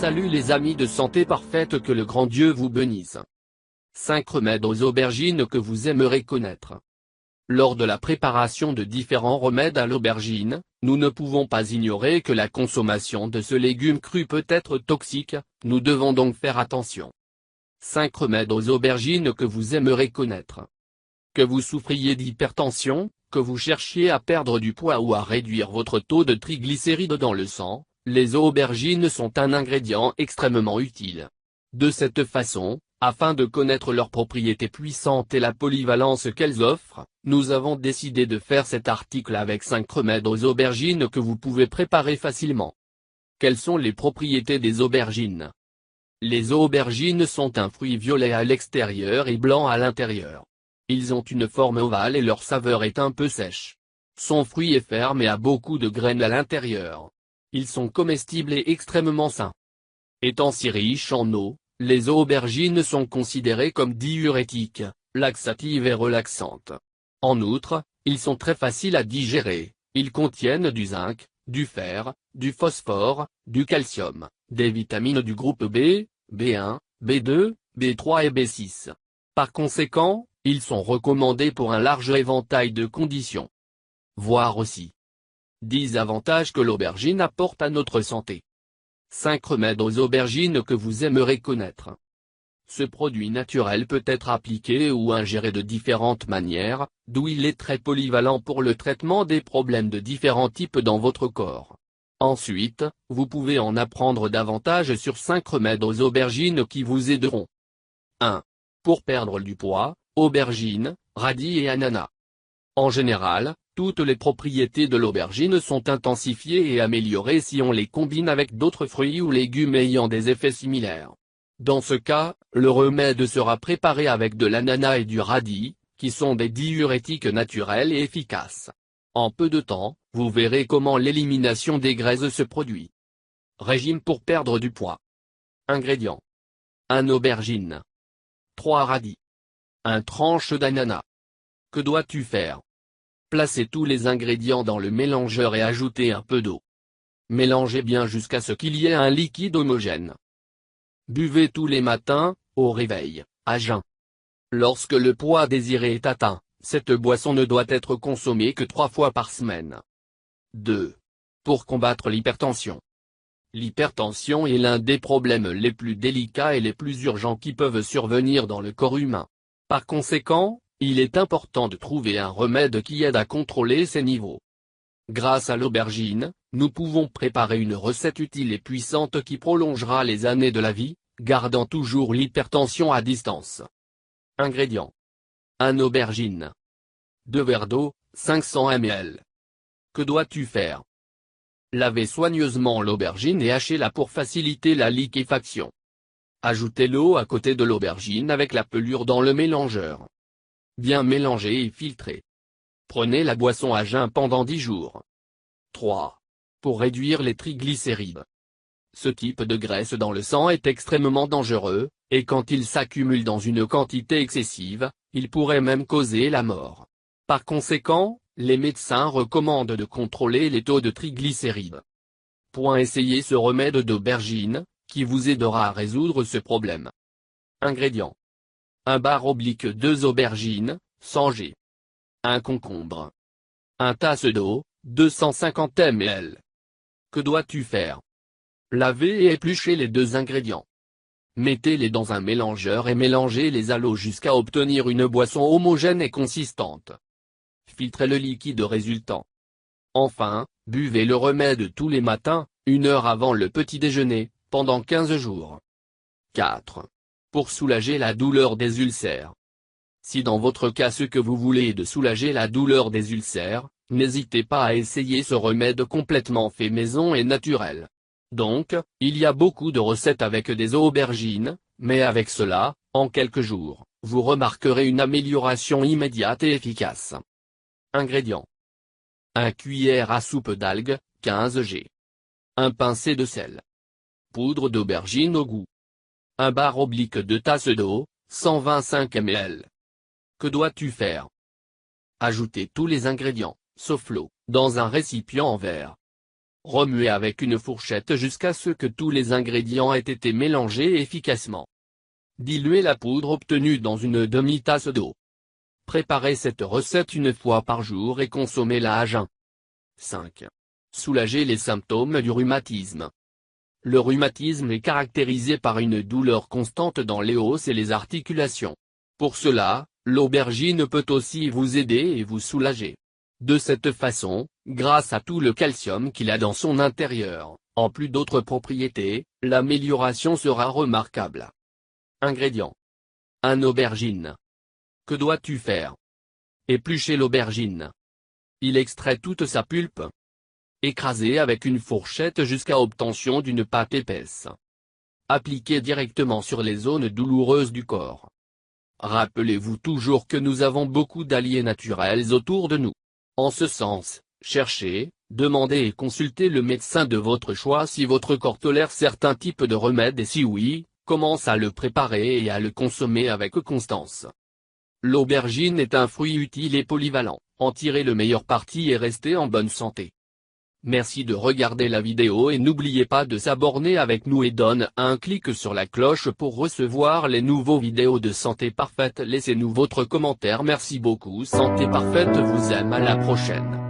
Salut les amis de Santé Parfaite, que le grand Dieu vous bénisse. 5 remèdes aux aubergines que vous aimerez connaître. Lors de la préparation de différents remèdes à l'aubergine, nous ne pouvons pas ignorer que la consommation de ce légume cru peut être toxique, nous devons donc faire attention. 5 remèdes aux aubergines que vous aimerez connaître. Que vous souffriez d'hypertension, que vous cherchiez à perdre du poids ou à réduire votre taux de triglycérides dans le sang, les aubergines sont un ingrédient extrêmement utile. De cette façon, afin de connaître leurs propriétés puissantes et la polyvalence qu'elles offrent, nous avons décidé de faire cet article avec 5 remèdes aux aubergines que vous pouvez préparer facilement. Quelles sont les propriétés des aubergines? Les aubergines sont un fruit violet à l'extérieur et blanc à l'intérieur. Ils ont une forme ovale et leur saveur est un peu sèche. Son fruit est ferme et a beaucoup de graines à l'intérieur. Ils sont comestibles et extrêmement sains. Étant si riches en eau, les aubergines sont considérées comme diurétiques, laxatives et relaxantes. En outre, ils sont très faciles à digérer, ils contiennent du zinc, du fer, du phosphore, du calcium, des vitamines du groupe B, B1, B2, B3 et B6. Par conséquent, ils sont recommandés pour un large éventail de conditions. Voir aussi 10 avantages que l'aubergine apporte à notre santé. 5 remèdes aux aubergines que vous aimerez connaître. Ce produit naturel peut être appliqué ou ingéré de différentes manières, d'où il est très polyvalent pour le traitement des problèmes de différents types dans votre corps. Ensuite, vous pouvez en apprendre davantage sur 5 remèdes aux aubergines qui vous aideront. 1. Pour perdre du poids, aubergines, radis et ananas. En général, toutes les propriétés de l'aubergine sont intensifiées et améliorées si on les combine avec d'autres fruits ou légumes ayant des effets similaires. Dans ce cas, le remède sera préparé avec de l'ananas et du radis, qui sont des diurétiques naturels et efficaces. En peu de temps, vous verrez comment l'élimination des graisses se produit. Régime pour perdre du poids. Ingrédients. 1 aubergine. 3 radis. 1 tranche d'ananas. Que dois-tu faire? Placez tous les ingrédients dans le mélangeur et ajoutez un peu d'eau. Mélangez bien jusqu'à ce qu'il y ait un liquide homogène. Buvez tous les matins, au réveil, à jeun. Lorsque le poids désiré est atteint, cette boisson ne doit être consommée que 3 fois par semaine. 2. Pour combattre l'hypertension. L'hypertension est l'un des problèmes les plus délicats et les plus urgents qui peuvent survenir dans le corps humain. Par conséquent, il est important de trouver un remède qui aide à contrôler ces niveaux. Grâce à l'aubergine, nous pouvons préparer une recette utile et puissante qui prolongera les années de la vie, gardant toujours l'hypertension à distance. Ingrédients. 1 aubergine. 2 verres d'eau, 500 ml. Que dois-tu faire? Lavez soigneusement l'aubergine et hachez-la pour faciliter la liquéfaction. Ajoutez l'eau à côté de l'aubergine avec la pelure dans le mélangeur. Bien mélanger et filtrer. Prenez la boisson à jeun pendant 10 jours. 3. Pour réduire les triglycérides. Ce type de graisse dans le sang est extrêmement dangereux, et quand il s'accumule dans une quantité excessive, il pourrait même causer la mort. Par conséquent, les médecins recommandent de contrôler les taux de triglycérides. Essayez ce remède d'aubergine, qui vous aidera à résoudre ce problème. Ingrédients. 1 bar/2 aubergines, sans G. 1 concombre. 1 tasse d'eau, 250 ml. Que dois-tu faire? Laver et éplucher les 2 ingrédients. Mettez-les dans un mélangeur et mélangez-les à l'eau jusqu'à obtenir une boisson homogène et consistante. Filtrez le liquide résultant. Enfin, buvez le remède tous les matins, 1 heure avant le petit déjeuner, pendant 15 jours. 4. Pour soulager la douleur des ulcères. Si dans votre cas ce que vous voulez est de soulager la douleur des ulcères, n'hésitez pas à essayer ce remède complètement fait maison et naturel. Donc, il y a beaucoup de recettes avec des aubergines, mais avec cela, en quelques jours, vous remarquerez une amélioration immédiate et efficace. Ingrédients. 1 cuillère à soupe d'algues, 15 g. 1 pincée de sel. Poudre d'aubergine au goût. 1 bar/2 tasses d'eau, 125 ml. Que dois-tu faire? Ajoutez tous les ingrédients, sauf l'eau, dans un récipient en verre. Remuez avec une fourchette jusqu'à ce que tous les ingrédients aient été mélangés efficacement. Diluez la poudre obtenue dans une demi-tasse d'eau. Préparez cette recette une fois par jour et consommez-la à jeun. 5. Soulager les symptômes du rhumatisme. Le rhumatisme est caractérisé par une douleur constante dans les os et les articulations. Pour cela, l'aubergine peut aussi vous aider et vous soulager. De cette façon, grâce à tout le calcium qu'il a dans son intérieur, en plus d'autres propriétés, l'amélioration sera remarquable. Ingrédients. 1 aubergine. Que dois-tu faire? Éplucher l'aubergine. Il extrait toute sa pulpe. Écraser avec une fourchette jusqu'à obtention d'une pâte épaisse. Appliquer directement sur les zones douloureuses du corps. Rappelez-vous toujours que nous avons beaucoup d'alliés naturels autour de nous. En ce sens, cherchez, demandez et consultez le médecin de votre choix si votre corps tolère certains types de remèdes et si oui, commence à le préparer et à le consommer avec constance. L'aubergine est un fruit utile et polyvalent, en tirez le meilleur parti et restez en bonne santé. Merci de regarder la vidéo et n'oubliez pas de s'abonner avec nous et donne un clic sur la cloche pour recevoir les nouveaux vidéos de Santé Parfaite. Laissez-nous votre commentaire. Merci beaucoup. Santé Parfaite vous aime, à la prochaine.